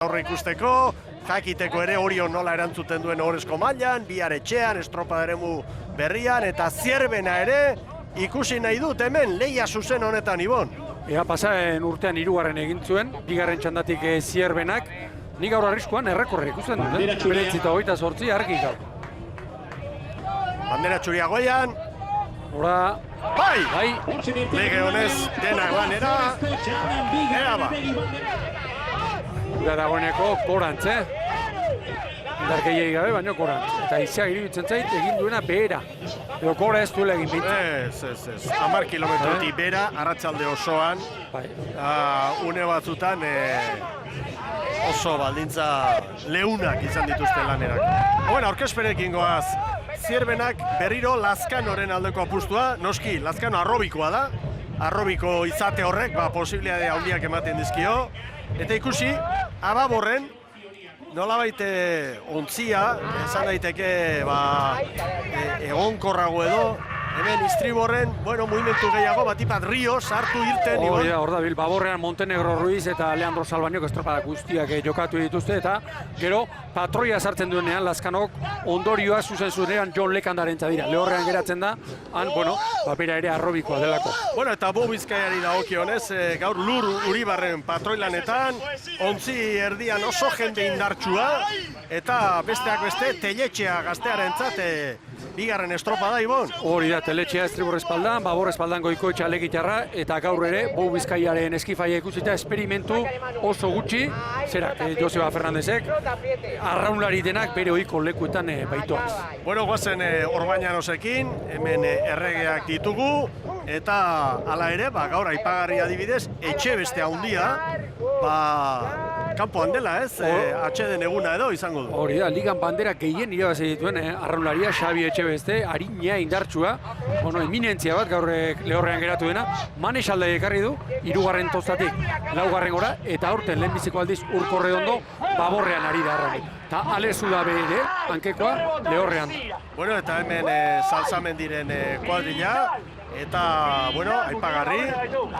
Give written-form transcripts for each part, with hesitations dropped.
aurre ikusteko, jakiteko ere Orion nola erantzuten duen Ohorezko mailan, bihar etxean, estropada eremu berrian, eta Zierbena ere ikusi nahi dut hemen, leia zuzen honetan, Ibon. Ea pasaren urtean 3. egin zuen, 2. txandatik Zierbenak, nik gaur arriskuan errekorre ikusten dut, 9:28 argi gaur. Bandera txuria goian. Ora, bai, lege honez denak banera, ea ba. Gura dagoeneko korantz, indarkeiei gabe, baina korantz. Eta iziak iruditzen zait egin duena behera. Edo kora ez duela egin bintzen. Ez. 10 kilometrotik bera, arratsalde osoan. Bai. Une batzutan oso baldintza leunak izan dituzte lanerak. Bueno, aurkezpenekin goaz. Zierbenak berriro Lazkanoren aldeko apustua, noski Lazkano arrobikoa da. Arrobiko izate horrek, posibilitate handiak ematen dizkio. Eta ikusi, Ababorren, nolabait ontzia, esan daiteke egonkorrago edo, hemen Istriborren, mugimendu gehiago, batipat Rio, sartu irten. Hor da, Baborrean Montenegro Ruiz eta Leandro Salbañok estropada guztiak jokatu dituzte, eta gero patroia sartzen duenean Lazkanok ondorioa zuzen zuenean John Lekandaren dira. Lehorrean geratzen da, han, papera ere arrobikoa delako. Eta Bo Bizkaiari dagokionez, gaur Lur Uribarren patroilanetan, ontzi erdian oso jende indartsua, eta besteak beste, Teletxea gaztearentzat bigarren estropada, Ibon. Hori da, Teletxea Estribor espaldan, Babor espaldan Goikoetxa Legitarra, eta gaur ere, Bo Bizkaiaren eskifaia ikusita, esperimentu oso gutxi, zerak, Joseba Fernandezek, arraunlari denak bere ohiko lekuetan baitoaz. Goazen Orbañanosekin, hemen erregeak ditugu, eta hala ere, gaur aipagarri adibidez, etxe beste handia, kanpoan dela ez, atxeden eguna edo izango du. Hori da, ligan bandera gehien irabazi dituen arraunlaria, Xabi Etxebeste, arina indartsua, eminentzia bat gaur lehorrean geratu dena, Manes alda ekarri du, 3. tostatik 4. gora, eta aurten lehenbiziko aldiz Urkorre ondo, Baborrean ari da arraun. Eta Alezu da ere, hankekoa lehorrean. Eta hemen Salsamendiren kuadrilla, eta, aipagarri,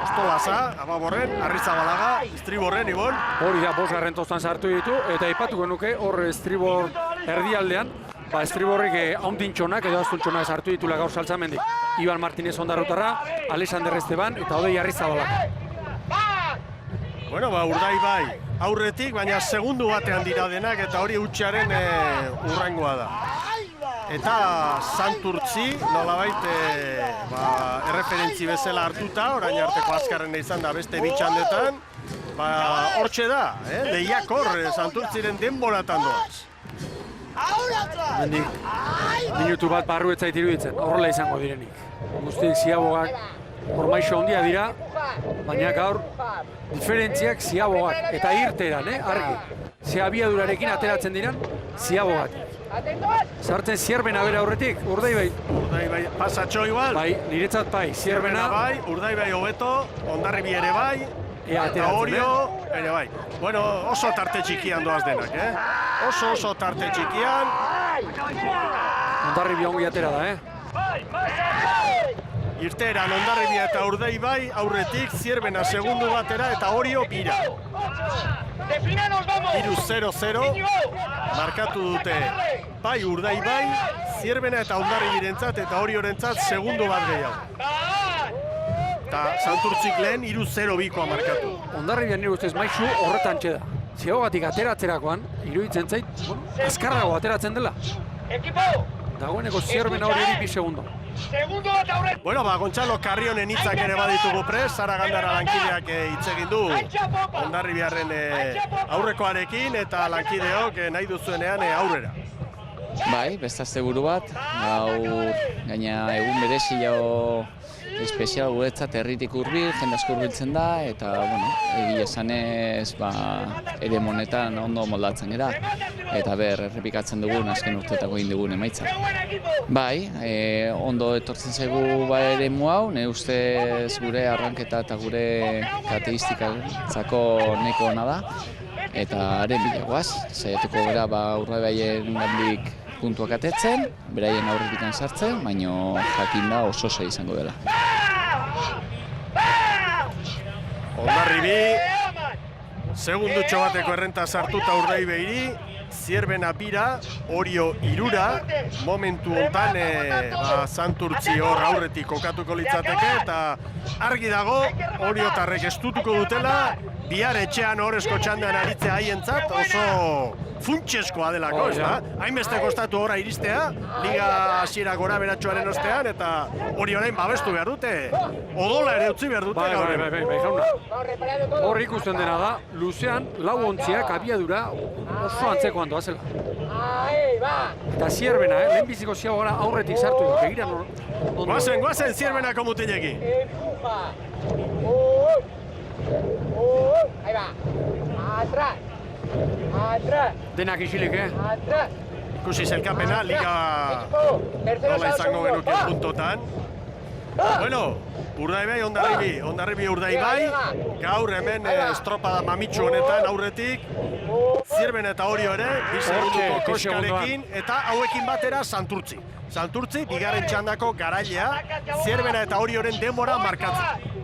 Ostolaza, Ababorren, Arrizabalaga, Istriborren, Ibon. Hori da, 5. tostan sartu ditu, eta aipatuko nuke hor Estribor erdialdean, Estriborrik haundintxonak edo astuntxonak sartu ditula gaur Salsamendik. Iban Martinez Ondarrutarra, Alexander Esteban eta Odei Arrizabalaga. Urdaibai aurretik, baina segundu batean dira denak, eta hori hutsaren urrengoa da. Eta Santurtzi, nolabait, erreferentzi bezala hartuta, orain arteko azkarrena izan da beste bitxandetan, hortxe da, lehiakor Santurtziren denboratan doaz. Mendik, minutu bat barru ez zait iruditzen, horrela izango direnik. Guztiek ziabogak ormaixo handia dira, baina gaur diferentziak ziabogak eta irteran, argi. Ze abiadurarekin ateratzen diran, ziabogak. Sartzen Zierbena bere aurretik, Urdaibai. Urdaibai pasatxo igual. Bai, niretzat bai, Zierbena. Bai, Urdaibai hobeto, Hondarribi ere bai. Eta Orio ere bai. Oso tarte txikian doaz denak, Oso tarte txikian. Hondarribi ongi atera da, Irteeran Hondarribi eta Urdaibai aurretik, Zierbena segundu batera eta Orio bira. 3-0-0 markatu dute bai Urdaibai, Zierbena eta Hondarribirentzat eta Oriorentzat segundu bat gehiago. Eta Santurtzik lehen 3-0-2koa markatu. Hondarribian nire ustez maizu horretan txeda. Ziabogatik ateratzerakoan, iruditzen zait, azkarrago ateratzen dela. Dagoeneko Zierbena hori 2 segundo. Gontzalo Carrionen hitzak ere baditugu prest, Sara Gandara lankideak hitz egin du Hondarribiarren aurrekoarekin, eta lankideok nahi duzuenean aurrera. Bai, beste asteburu bat, gaur gaina egun berezio espezial guretzat herritik hurbil, jende asko hurbiltzen da, eta, egia esanez, ere monetan ondo moldatzen gara, eta errepikatzen dugun, azken urteetako egin dugun emaitza. Bai, ondo etortzen zaigu ere hau, nire ustez gure arranketa eta gure karakteristikatzako nahiko ona da, eta haren bilagoaz, saiatuko gara Urdaibaien gandik puntuak atetzen, beraien aurretikan sartzen, baina jakin da oso zaila izango dela. Hondarribi, Segundutxo bateko errenta sartuta Urdaibeiri, Zierbena bira, Orio irura, momentu hontan Santurtzi hor aurretik kokatuko litzateke, eta argi dago Oriotarrek estutuko dutela, bihar etxean horrezko txandean aritzea haientzat oso funtseskoa delako, ez da? Hainbeste kostatu ora iristea, liga hasiera gora beratxoaren ostean, eta hori orain babestu behar dute, odola ere utzi behar dute gaur. Bai, jauna. Hor ikusten dena da, luzean, lau ontziak abiadura oso antzekoan doazela. Eta Zierbena, lehenbiziko ziagora aurretik sartu da, begira ondo. Guazen Zierbenako mutilekin. Ahí va. Atrás. Atrás. Denak isilik, Atrás. Ikusi zelkapena, liga nola izango genuke puntotan. Bueno, Urdaibai, Hondarribi Urdaibai, gaur hemen estropada mamitsu honetan aurretik, Zierbena eta Orio ere, bi segunduko koskarekin, eta hauekin batera Santurtzi. Santurtzi, bigarren txandako garailea, Zierbena eta Orioren denbora markatzen.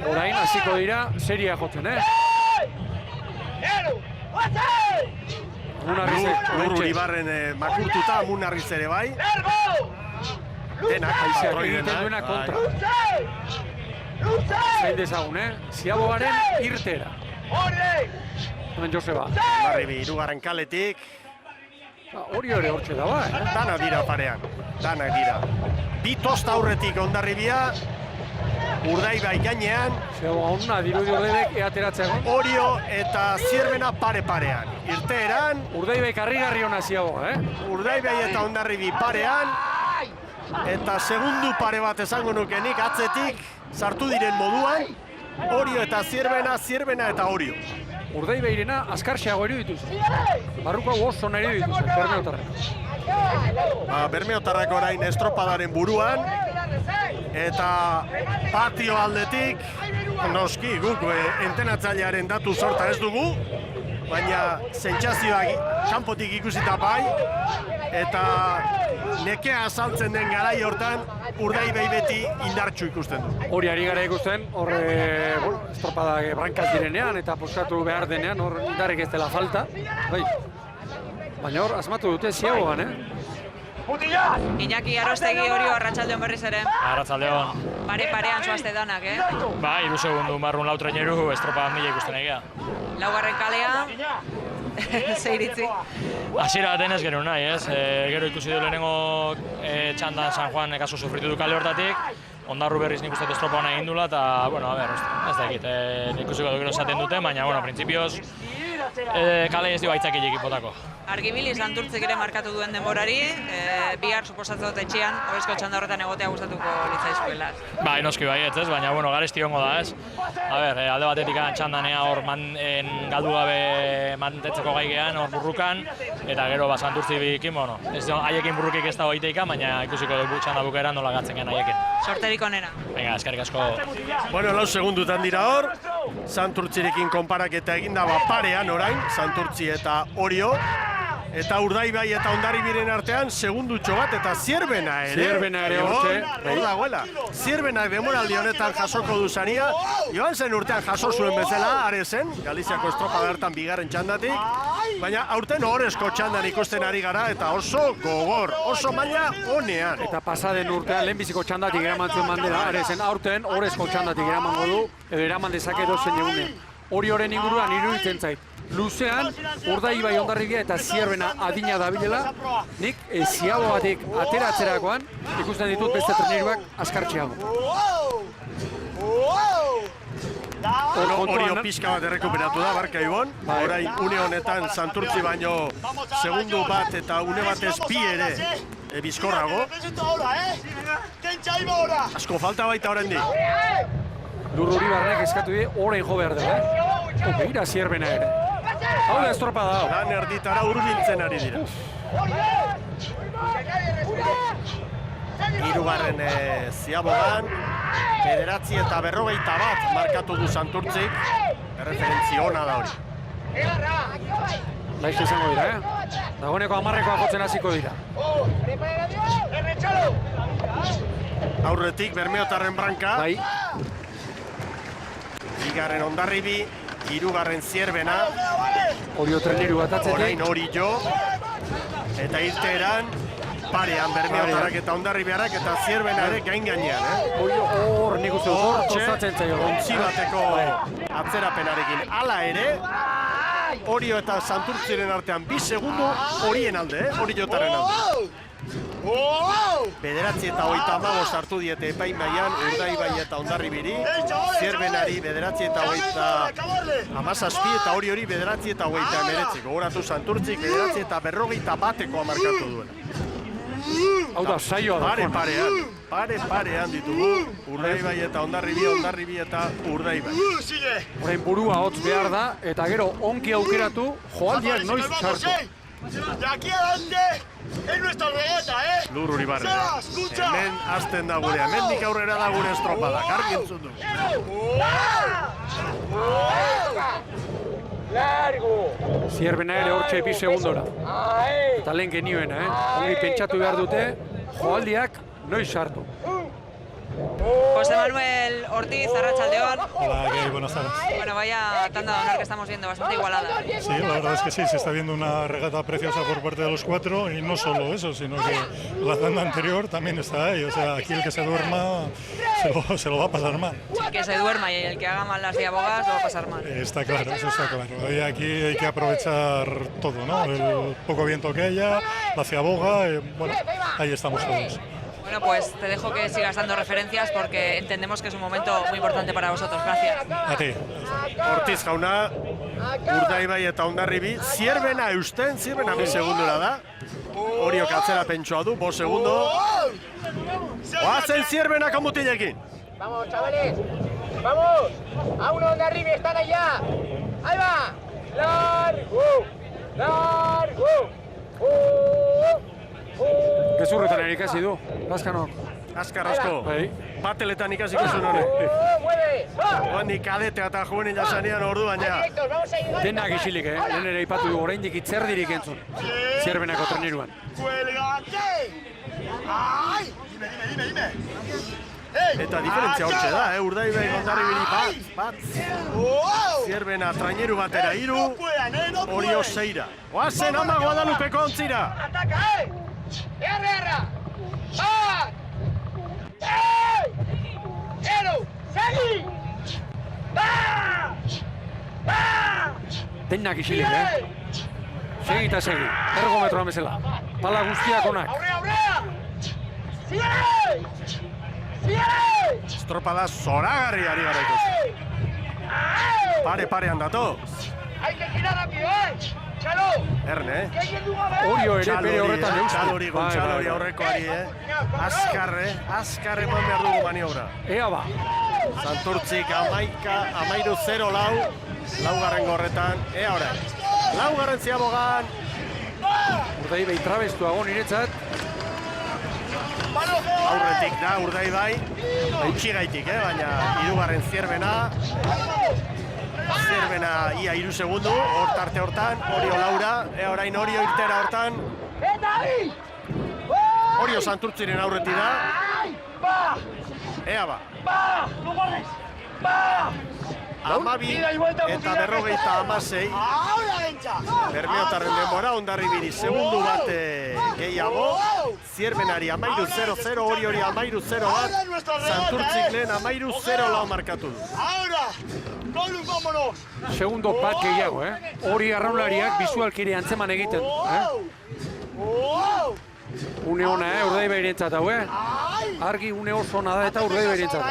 Orain hasiko dira seria jotzen, Lur Uribarren makurtuta, Munarriz ere bai. Denak, Aizeak egiten duena kontra. Zain dezagun, Ziabogaren irtera. Hemen Joseba. Hondarribi, hirugarren kaletik. Hori ere hortxe da, Danak dira parean, danak dira. Bi tosta aurretik Hondarribia, Urdaibai gainean, Ona, dirudi Urdaibek eateratzea. Orio eta Zierbena pare-parean. Irteeran, Urdaibai karri-garri hona Ziaboga, Urdaibai eta Hondarribi parean, eta segundu pare bat esango nukenik atzetik sartu diren moduan, Orio eta Zierbena eta Orio. Urdaibairena askarxeago eri dituz. Barruko oso nahi dituz, Bermeotarrak. Bermeotarrak orain estropadaren buruan, eta patio aldetik, noski guk entenatzailearen datu sorta ez dugu, baina sentsazioak kanpotik ikusita bai, eta nekea azaltzen den garai hortan Urdaibai beti indartsu ikusten du. Hori ari gara ikusten, hor estropada brankaz direnean eta poskatu behar denean, hor indarrik ez dela falta. Bai. Baina hor, asmatu dute Ziabogan, Iñaki Arrostegi Orio arratsaldeon berriz ere. Arratsaldeon. Pare-parean zoazte danak, Ba, 3 segundu marrun lau traineru estropa mila ikusten egia. Laugarren kalea, ze iritzi? Hasiera baten ez genuen nahi, gero ikusi du lehenengo txandan San Juan kasu sufritu du kale hortatik, Hondarru berriz nik uste estropa hona egin dula, eta, bueno, a ber, ez da egit, nik ikusiko du gero esaten dute, baina, bueno, printzipioz, kale ez dio aitzakik ekipotako. Argibili Santurtzik ere markatu duen denborari, bihar suposatzen dut etxean, horrezko txanda horretan egotea gustatuko litzaizuela. Ba, noski baietz, baina, bueno, garesti hongo da, A ber, alde batetik txandanea hor galdu gabe mantetzeko gai gehan, hor burrukan, eta gero Santurtzi bikin, bueno, haiekin burrukik ez da hoiteika, baina ikusiko dugu txanda bukaeran nola gatzen gen haiekin. Sorterik onena. Venga, eskerrik asko. Bueno, 4 segundutan dira hor, Santurtzirekin konparaketa eginda parean orain, Santurtzi eta Orio. Eta Urdaibai eta Hondarribiren artean segundutxo bat eta Zierbena ere. Zierbena ere hortxe. Hor dagoela. Zierbena demoraldi honetan jasoko du saria. Joan zen urtean jaso zuen bezala, Arezen, Galiziako estropada hartan bigarren txandatik. Baina aurten horrezko txandan ikusten ari gara eta oso gogor, oso maila honean. Eta pasaden urtean lehenbiziko txandatik eramantzen mandela, Arezen aurten horrezko txandatik eramango du, edo eraman dezake dozen egunen. Hori horren inguruan iruditzen zait. Luzean, Urdaibai Hondarribia eta Zierbena adina dabilela, nik Ziabogatik ateratzerakoan ikusten ditut beste traineruak askartxeago. Orio pixka bat errekuperatu da, Barka Ibon. Orain une honetan Santurtzi baino segundu bat eta une batez bi ere bizkorrago. Asko falta baita oraindik. Lur Uribarrek eskatu die orain jo behar dela, Begira Zierbena ere. Hau da estropada hau. Lan erditara hurbiltzen ari dira. Hirugarren Ziabogan, 9:41 markatu du Santurtzik. Erreferentzi ona da hori. Laizte izango dira, Dagoeneko 10-ekoa jotzen hasiko dira. Aurretik Bermeotarren branka. Bai. Bigarren Hondarribi, hirugarren Zierbena, Orio treneru bat atzetik. orain hori jo, eta irteeran, parean Bermeotarrak eta Hondarribiarrak eta Zierbena ere gain-gainean, Orio hor nik uste hor kostatzen zaio. ontzi bateko atzerapenarekin. Hala ere, Orio eta Santurtziren artean 2 segundu horien alde, Oriotaren alde. 9:35 hartu diete epaimaian Urdaibai eta Hondarribiri, Zierbenari 9:37 eta hori 9:39. Gogoratu Santurtzik 9:41 markatu duela. Hau da, saioa da. Pare-parean ditugu Urdaibai eta Hondarribi eta Urdaibai. Orain burua hotz behar da, eta gero onki aukeratu, joaldiak noiz sartu. De aquí adelante es nuestra regata, Lur Uribarri. Hemen hasten da gurea, hemendik aurrera da gure estropada, garbi entzun du. Largo. Zierbena ere hortxe 2 segundora. Eta lehen genioena, Ongi pentsatu behar dute, joaldiak noiz sartu. José Manuel Ortiz, arratsaldeon. Hola, ¿qué hay? Buenas tardes. Bueno, vaya tanda de honor que estamos viendo, bastante igualada. Sí, la verdad es que sí, se está viendo una regata preciosa por parte de los 4 y no solo eso, sino que la tanda anterior también está ahí. O sea, aquí el que se duerma se lo va a pasar mal. El que se duerma y el que haga mal las diabogas lo va a pasar mal. Está claro, eso está claro. Y aquí hay que aprovechar todo, ¿no? El poco viento que haya, la ciaboga, bueno, ahí estamos todos. Bueno, pues te dejo que sigas dando referencias porque entendemos que es un momento muy importante para vosotros. Gracias. A ti. Ortiz jauna, Urdaibai eta Hondarribi, Zierbena eusten, Zierbena 2 segundora da. Oriok atzera pentsua du, 5 segundo. Oazen Zierbenak amutilekin. Vamos, chavales. Vamos. A uno de arriba, están allá. Ahí va. Largo. Largo. Gezurretan ere ikasi du, Lazkanok. Azkar asko, Bai. bateletan ikasiko zuen hori. Mueve. Oandik kadetea eta juvenila zanean ordu baina. Directos, vamos a ir. Denak isilik, lehen ere ipatu du oraindik itzerdirik entzun. Zierbenako treneruan. ¡Cuélgate! ¡Ay! Dime. Eta diferentzia hortxe da, Urdaibai Hondarribiri bat. Zierbena traineru batera 3, Orio 6. Oazen ama Guadalupeko ontzira. ¡Ataca, ¡Guerra! ¡Va! ¡Ey! ¡Ero! ¡Segui! ¡Va! ¡Va! Denak isilik, Segi eta segi, ergometroa bezala. Pala guztiak onak. ¡Aurrea! ¡Sigue! Estropada zoragarri ari gara ikusi. Pare-parean datoz. Hay que girar rápido, ¡Chalo! Erne, Orio ere bere horretan eusten. Txalori, Gontxalori aurrekoari, Azkar eman behar dugu maniobra. Ea ba, Santurtzik 13-0 laugarren gorretan, ea orain. Laugarren ziabogan, Urdaibai trabestuago niretzat. aurretik da Urdaibai, utxigaitik, baina 3. Zierbena. Zierbena ia 3 segundu, hortarte hortan, Orio Laura, orain Orio irtera hortan. Orio Santurtziren aurreti da. Ea ba. 12 eta 56. Bermeotarren denbora, Hondarribiri segundu bat gehiago. Zierbenari 13-0, Oriori 13-0 Santurtzik lehen 13-0 markatu du. ¡Ahora! ¡Golun, vámonos! Segundo bat gehiago, Hori arraunlariak bizualkiri antzeman egiten. Une ona, Urdaibairentzat hau, Argi une oso ona da eta Urdaibairentzat.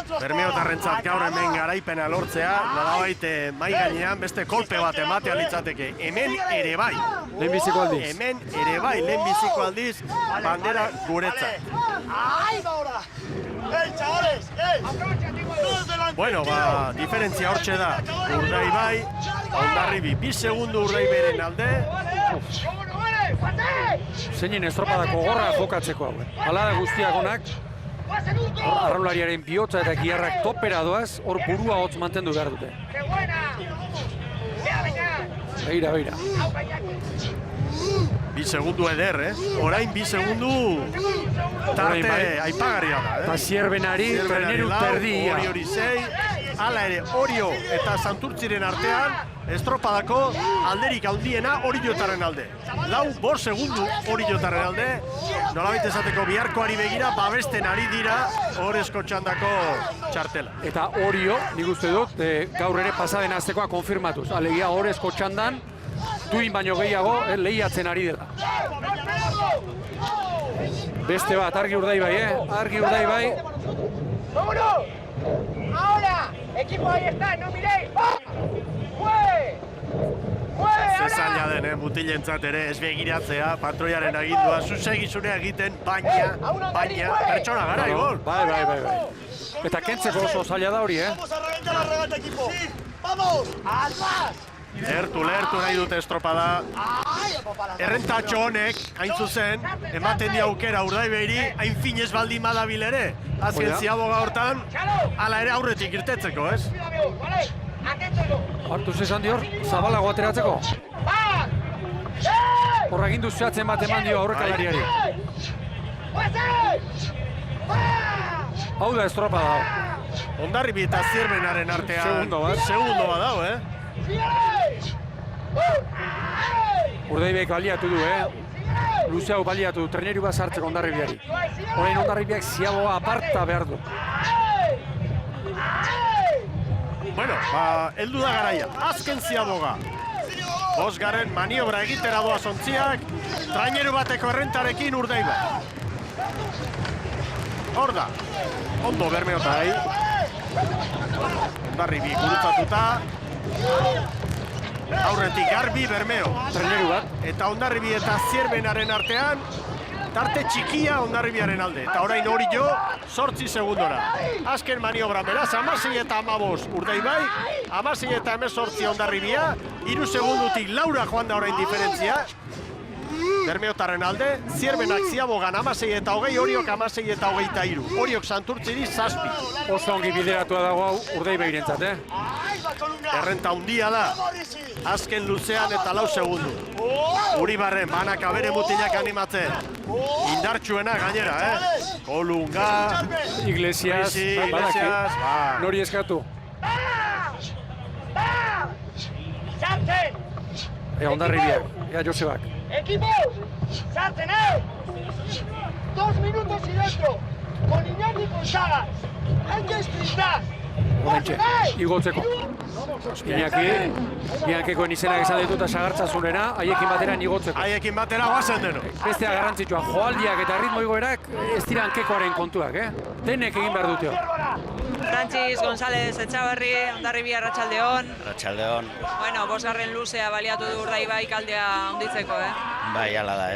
Bermeotarrentzat gaur hemen garaipena lortzea, nolabait mai gainean beste kolpe bat ematea litzateke. Hemen ere bai. Lehenbiziko aldiz. Hemen ere bai, lehenbiziko aldiz, bandera guretzat. ¡Ahí va ahora! ¡Ey, chavales! ¡Ey! ¡Todos delante! Bueno, diferentzia hortxe da. Urdaibai, Hondarribi 2 segundu Urdaibairen alde. Zeinen estropadako gorra jokatzeko hau. Hala da guztiak onak. Arraunlariaren bihotza eta giharrak topera doaz, hor burua hotz mantendu behar dute. Beira. 2 segundu eder, Orain 2 segundu tarte aipagarria da, Eta Zierbenari treneru terdia. Oriori 6, hala ere Orio eta Santurtziren artean estropadako alderik handiena Oriotaren alde. 4 segundu Oriotaren alde, nolabait esateko biharkoari begira babesten ari dira Ohorezko txandako txartela. Eta Orio, nik uste dut, gaur ere pasaden astekoa konfirmatuz. Alegia Ohorezko txandan, duin baino gehiago lehiatzen ari dela. Beste bat, Argi Urdaibai, Argi Urdaibai. ¡Vámonos! ¡Ahora! ¡Equipo, ahí está! ¡No miréis! ¡Mueve! ¡Mueve! Zaila den, mutilentzat ere ez begiratzea, patroiaren agindua, zuzegizunea egiten, baina, pertsona gara, Igor. Bai. Eta kentzeko oso zaila da hori, Vamos a reventar la regata, equipo. ¡Vamos! ¡Atrás! Lehertu nahi dute estropada. Errentatxo honek, hain zuzen, ematen di aukera Urdaibairi, hain finez baldin badabil ere. Azken ziaboga hortan, hala ere aurretik irtetzeko, ez? Hartuz esan dior, zabalago ateratzeko. Horra gindu zehatzen bat eman dio aurrekalariari. Hau da estropada. Hondarribi eta Zierbenaren artean. Segundo bat dau, Urdaibaik baliatu du, Luze hau baliatu du, treneru bat sartzeko Hondarribiari. Horrein Hondarribiak ziaboa aparta behar du. Bueno, heldu da garaia. Azken ziaboga. 5. maniobra egitera doa zontziak, traineru bateko errentarekin Urdaibai. Hor da, ondo Bermeotai. Hondarribi gurutzatuta. Aurretik Garbi Bermeo. Traineru bat. Eta Hondarribi eta Zierbenaren artean, tarte txikia Hondarribiaren alde. Eta orain Orio, 8 segundora. Azken maniobra beraz, 16 eta 15 Urdaibai, 16 eta 18 Hondarribia, 3 segundutik Laura joan da orain diferentzia. Bermeotarren alde, Zierbenak ziabogan 16 eta 20, Oriok 16 eta 23. Oriok Santurtziri 7. Oso ongi bideratua dago hau Urdaibairentzat, Errenta handia da, azken luzean eta 4 segundu. Uribarren banaka bere mutilak animatzen. Indartsuena gainera, Kolunga, Iglesias, nori eskatu. Hondarribiak, Josebak. ¡Equipos! ¡Sarten, 2 minutos y dentro! Con Iñaki Gonzaga. ¡Hay que sprintar! Horentxe, igotzeko. Iñakikoen izenak esan ditut sagartzasunena, haiekin batera igotzeko. Haiekin batera guazen deno. Bestea garrantzitsua, joaldiak eta ritmo igoerak ez dira hankekoaren kontuak, Denek egin behar dute. Frantziz González Etxaberri, Hondarribi Arratsaldeon. Arratsaldeon. Bueno, 5. luzea baliatu du Urdaibai kaldea handitzeko, Bai, hala da,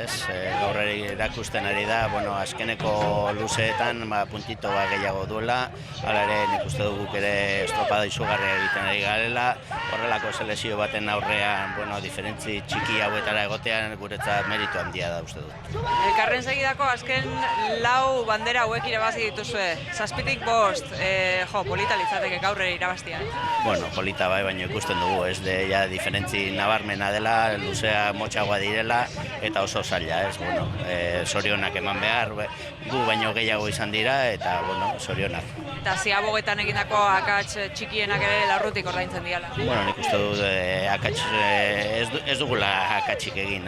gaur erakusten ari da, azkeneko luzeetan puntito bat gehiago duela, hala ere nik uste duguk ere estropada izugarria egiten ari garela, horrelako selekzio baten aurrean, diferentzi txiki hauetara egotean guretzat meritu handia da uste dut. Elkarren segidako azken 4 bandera hauek irabazi dituzue, 7tik 5, polita litzateke gaur ere irabaztia. Polita bai, baina ikusten dugu, ez de ja diferentzi nabarmena dela, luzea motxagoa direla, eta oso zaila, zorionak eman behar, gu baino gehiago izan dira, eta, zorionak. Eta ziabogetan egindako akats txikienak ere larrutik ordaintzen diala. Nik uste dut ez dugula akatsik egin,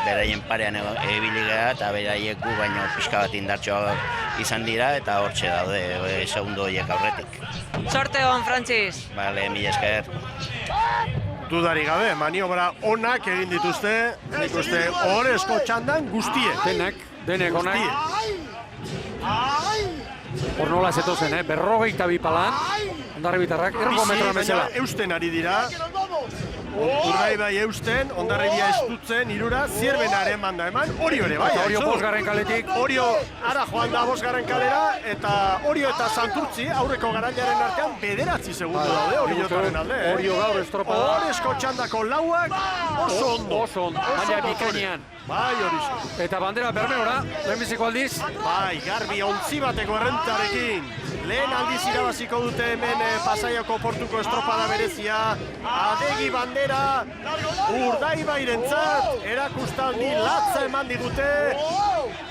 beraien parean ebili gara, eta beraiek gu baino pixka bat indartxoa izan dira, eta hortxe daude segundo horiek aurretik. Sorte hon, Frantziz! Bale, mila esker. Dudari gabe, maniobra onak egin dituzte, nik uste Ohorezko txandan guztie. Denek onak. Hor nola zetozen, 52 palan, Hondarribitarrak, ergometroan bezala. Eusten ari dira, Urdaibai eusten, Hondarribia estutzen, 3, Zierbenaren manda eman, Orio ere, bai. Orio 5. kaletik. Orio ara joan da 5. kalera, eta Orio eta Santurtzi aurreko garailaren artean 9 segundu daude, Oriotaren alde. Orio gaur estropada. Ohorezko txandako 4 oso ondo. Oso ondo, baina bikainean. Bai, horizu. Eta bandera Bermeora, lehenbiziko aldiz. Bai, Garbi 11 bateko errentarekin. Lehen aldiz irabaziko dute hemen Pasaiako portuko estropada berezia. Adegi bandera Urdaibairentzat erakustaldi latza eman digute.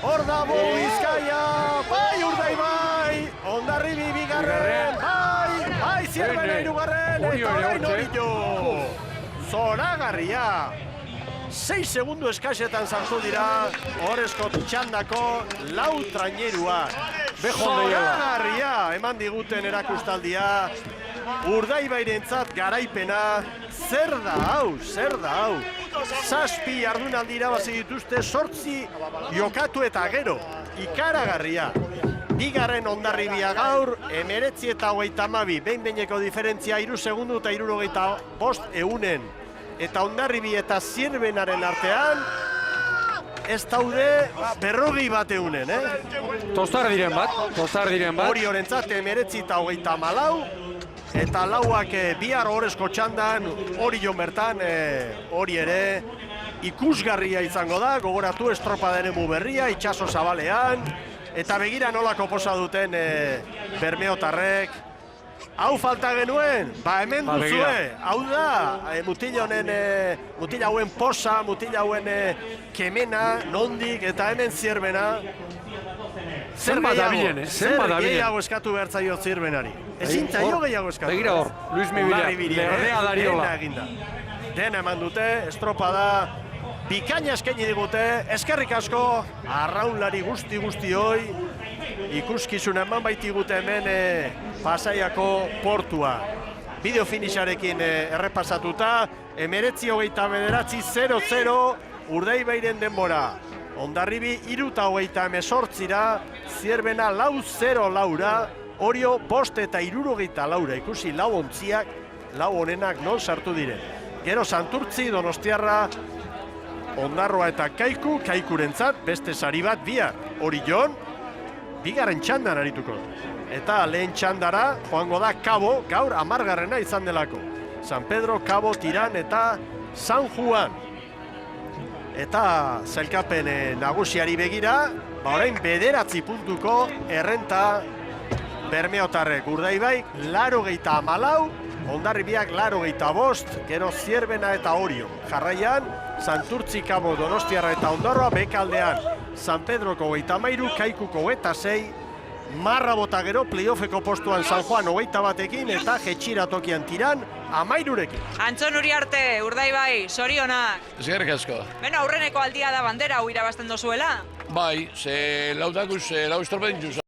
Hor dago Bizkaia, bai Urdaibai, Hondarribi 2. Bai Zierbena irugarren, eta orain Orillo. Zoragarria. 6 segundu eskasetan sartu dira Ohorezko txandako lau traineruak. Zoragarria eman diguten erakustaldia. Urdaibairentzat garaipena. Zer da hau? 7 jardunaldi irabazi dituzte, 8 jokatu eta gero. Ikaragarria. Bigarren Hondarribia gaur, 19 eta 32, behin-behineko diferentzia 3 segundu eta 75 egunen. Eta Hondarribi eta Zierbenaren artean, ez daude 40 bat egunen, Tostar diren bat. Hori horentzat, 19 eta 34, eta lauak bihar Ohorezko txandan, hori jo bertan, hori ere, ikusgarria izango da, gogoratu estropadaren berria, itxaso zabalean, eta begira nolako posa duten bermeotarrek. Hau falta genuen, hemen duzue, hau da, mutil hauen posa, mutil hauen kemena, nondik, eta hemen Zierbena. Zer gehiago eskatu behar zaio Zierbenari. Ezin zaio gehiago eskatu. Begira hor, Luis Mibila, lerdea dariola. Dena eman dute, estropada, bikaina eskaini digute, eskerrik asko, arraunlari guzti hoi, ikuskizuna eman baitigute hemen Pasaiako portua. Bideo finixarekin errepasatuta, 19:29, 0-0, Urdaibairen denbora. Hondarribi 3:18, Zierbena 4-0 laura, Orio 5 eta 64, ikusi lau ontziak, lau honenak non sartu diren. Gero Santurtzi, Donostiarra, Ondarroa eta Kaikurentzat beste sari bat bihar. Orilon, bigarren txandan arituko. Eta lehen txandara joango da Kabo, gaur 10garrena izan delako. San Pedro, Kabo, Tiran eta San Juan. Eta zailkapen nagusiari begira, orain 9 puntuko errenta Bermeotarrek. Urdaibaik 84, Hondarribiak 85, gero Zierbena eta Orio. Jarraian, Santurtzi, Kabo, Donostiarra eta Ondarroa bekaldean. San Pedroko 33, Kaikuko 26, marra bota gero playoffeko postuan San Juan 21ekin eta Jetxira tokian Tiran 13rekin. Antxon Uriarte, Urdaibai, sorionak. Eskerrik asko. Beno, aurreneko aldia da bandera hau irabazten dozuela? Bai, ze lau estropa dintuz.